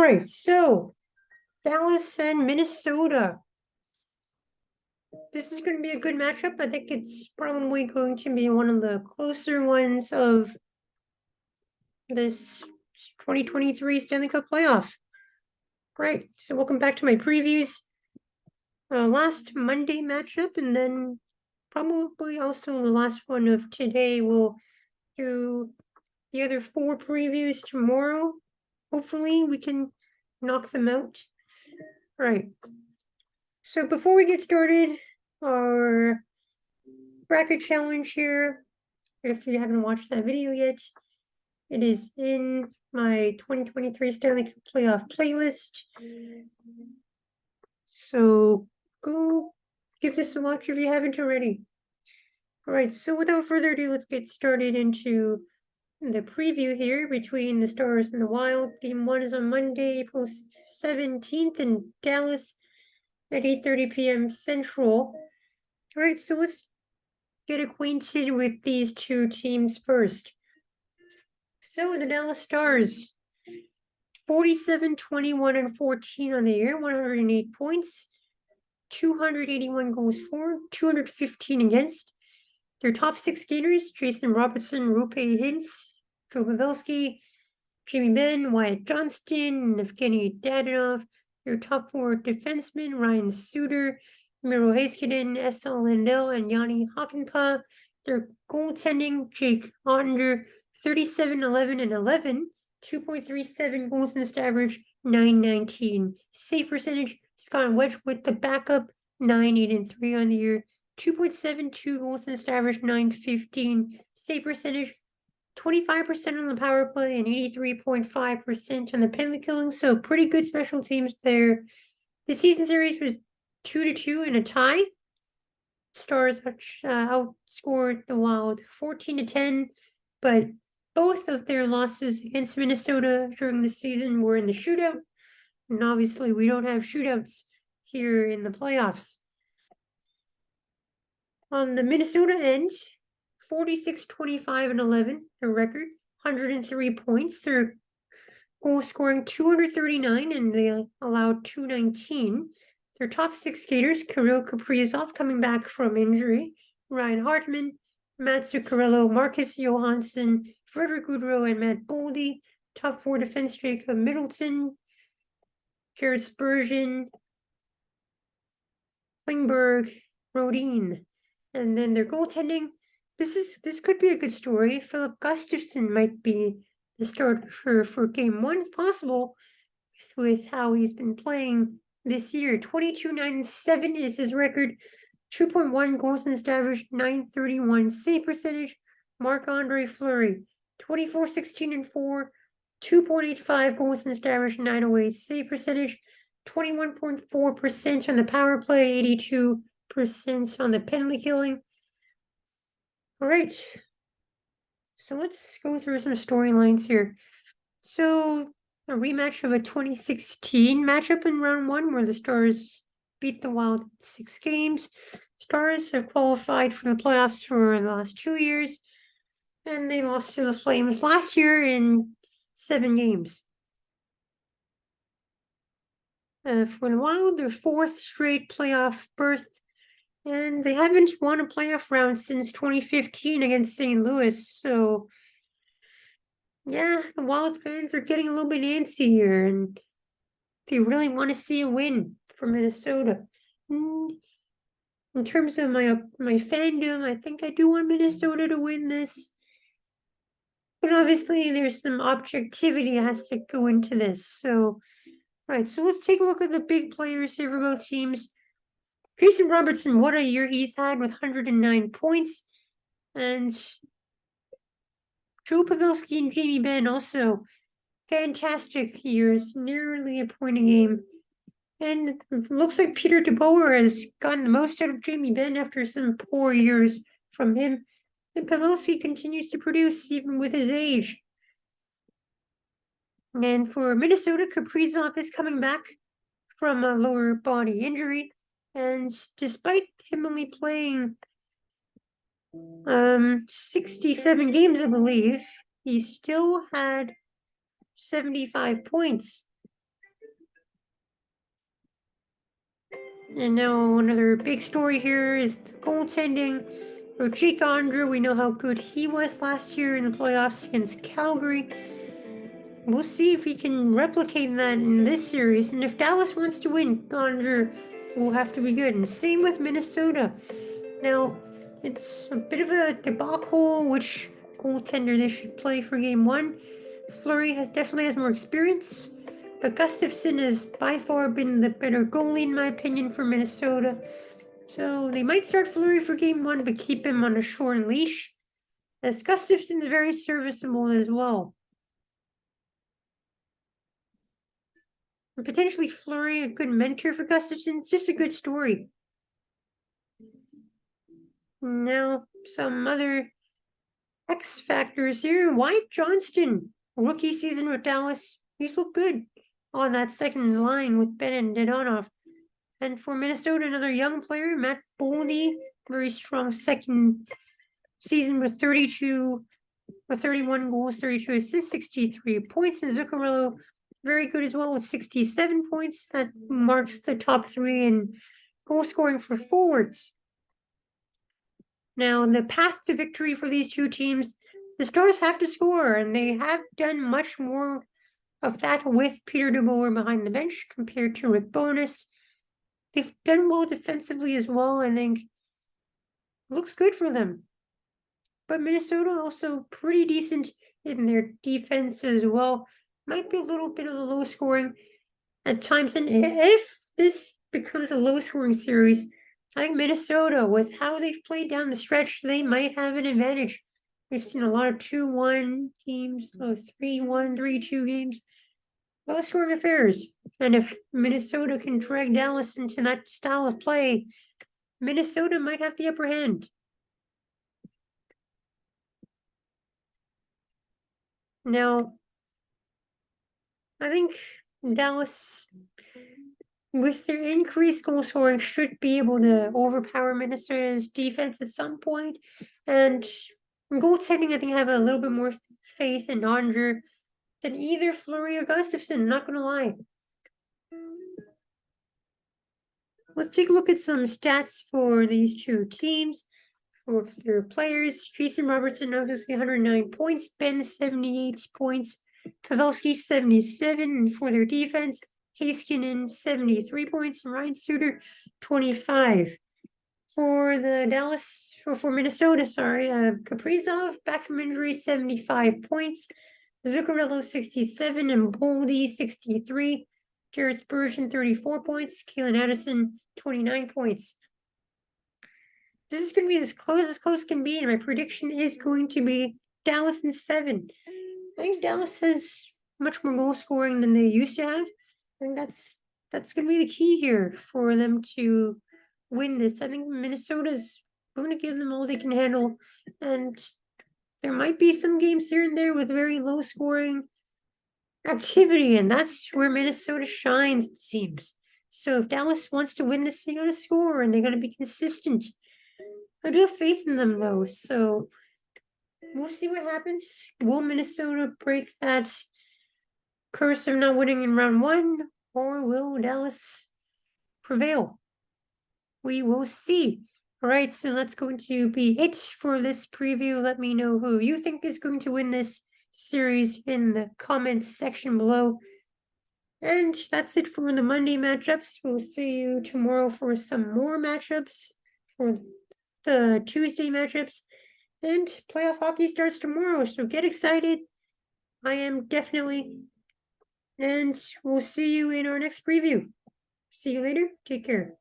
right, so Dallas and Minnesota. This is going to be a good matchup. I think it's probably going to be one of the closer ones of this 2023 Stanley Cup playoff. Right, so welcome back to my previews. Last Monday matchup, and then probably also the last one of today. We'll do the other 4 previews tomorrow. Hopefully, we can knock them out. Right. So before we get started, our bracket challenge here, if you haven't watched that video yet, it is in my 2023 Stanley Cup playoff playlist. So go give this a watch if you haven't already. All right, so without further ado, let's get started into the preview here between the Stars and the Wild. Game 1 is on Monday, April 17th in Dallas at 8:30 p.m. Central. All right, so let's get acquainted with these two teams first. So the Dallas Stars, 47, 21, and 14 on the year, 108 points, 281 goals for, 215 against. Their top 6 skaters, Jason Robertson, Rupe Hintz, Joe Pavelski, Jamie Benn, Wyatt Johnston, Evgeny Dadonov. Their top 4 defensemen, Ryan Suter, Miro Heiskanen, S.L. Lindell, and Yanni Hakanpää. Their goaltending, Jake Ottinger, 37, 11, and 11, 2.37 goals against average, 919. Save percentage, Scott Wedgwood, the backup, 9, 8, and 3 on the year, 2.72 goals against average, 915. Save percentage, 25% on the power play and 83.5% on the penalty killing. So pretty good special teams there. The season series was 2-2 in a tie. Stars outscored the Wild 14-10, but both of their losses against Minnesota during the season were in the shootout. And obviously, we don't have shootouts here in the playoffs. On the Minnesota end, 46, 25, and 11, their record, 103 points. Their goal scoring 239, and they allowed 219. Their top 6 skaters, Kirill Kaprizov coming back from injury, Ryan Hartman, Matt Zuccarello, Marcus Johansson, Frederick Goodrow, and Matt Boldy. Top 4 defense, Jacob Middleton, Jared Spurgeon, Klingberg, Rodin. And then their goaltending, this could be a good story. Philip Gustafsson might be the starter for game 1. It's possible with how he's been playing this year. 22, 9, and 7 is his record. 2.1 goals against average, 931 save percentage. Marc-Andre Fleury, 24, 16, and 4, 2.85 goals against average, 908 save percentage. 21.4% on the power play, 82% on the penalty killing. All right. So let's go through some storylines here. So a rematch of a 2016 matchup in round 1 where the Stars beat the Wild 6 games. Stars have qualified for the playoffs for the last 2 years, and they lost to the Flames last year in 7 games. For the Wild, their 4th straight playoff berth, and they haven't won a playoff round since 2015 against St. Louis. So, yeah, the Wild fans are getting a little bit antsy here, and they really want to see a win for Minnesota. In terms of my fandom, I think I do want Minnesota to win this. But obviously, there's some objectivity that has to go into this. So, right, so let's take a look at the big players here for both teams. Jason Robertson, what a year he's had with 109 points. And Joe Pavelski and Jamie Benn also fantastic years, nearly a point a game. And it looks like Peter DeBoer has gotten the most out of Jamie Benn after some poor years from him. And Pavelski continues to produce even with his age. And for Minnesota, Kaprizov is coming back from a lower body injury. And despite him only playing 67 games, I believe, he still had 75 points. And now another big story here is the goaltending for Jake Andrew. We know how good he was last year in the playoffs against Calgary. We'll see if he can replicate that in this series. And if Dallas wants to win, Andrew will have to be good. And same with Minnesota. Now, it's a bit of a debacle which goaltender they should play for game one. Fleury definitely has more experience, but Gustafsson has by far been the better goalie in my opinion for Minnesota. So they might start Fleury for game one, but keep him on a short leash, as Gustafsson is very serviceable as well. And potentially Fleury, a good mentor for Gustafsson. It's just a good story. Now, some other X factors here. Wyatt Johnston, rookie season with Dallas. He's looked good on that second line with Bennett and Dadonov. And for Minnesota, another young player, Matt Boldy, very strong second season with 31 goals, 32 assists, 63 points. And Zuccarello, very good as well with 67 points. That marks the top three in goal scoring for forwards. Now, the path to victory for these two teams, the Stars have to score, and they have done much more of that with Peter DeBoer behind the bench compared to with Bonus. They've done well defensively as well, I think. Looks good for them. But Minnesota also pretty decent in their defense as well. Might be a little bit of a low scoring at times. And if this becomes a low scoring series, I think Minnesota, with how they've played down the stretch, they might have an advantage. We've seen a lot of 2-1 games, 3-1, 3-2 games, low scoring affairs. And if Minnesota can drag Dallas into that style of play, Minnesota might have the upper hand. Now, I think Dallas, with their increased goal scoring, should be able to overpower Minnesota's defense at some point. And goaltending, I think I have a little bit more faith in Andre than either Fleury or Gustafsson, not gonna lie. Let's take a look at some stats for these two teams. For their players, Jason Robertson, obviously 109 points, Ben 78 points, Pavelski 77, and for their defense, Heiskanen 73 points, and Ryan Suter 25. For the for Minnesota, Kaprizov, back from injury, 75 points, Zuccarello 67, and Boldy 63, Jared Spurgeon 34 points, Kalen Addison 29 points. This is going to be as close can be, and my prediction is going to be Dallas in 7. I think Dallas has much more goal scoring than they used to have. I think that's going to be the key here for them to win this. I think Minnesota's going to give them all they can handle, and there might be some games here and there with very low scoring activity, and that's where Minnesota shines, it seems. So if Dallas wants to win this, they got to score, and they got to be consistent. I do have faith in them, though, so we'll see what happens. Will Minnesota break that curse of not winning in round one, or will Dallas prevail? We will see. All right, so that's going to be it for this preview. Let me know who you think is going to win this series in the comments section below. And that's it for the Monday matchups. We'll see you tomorrow for some more matchups for the Tuesday matchups. And playoff hockey starts tomorrow, so get excited. I am definitely. And we'll see you in our next preview. See you later. Take care.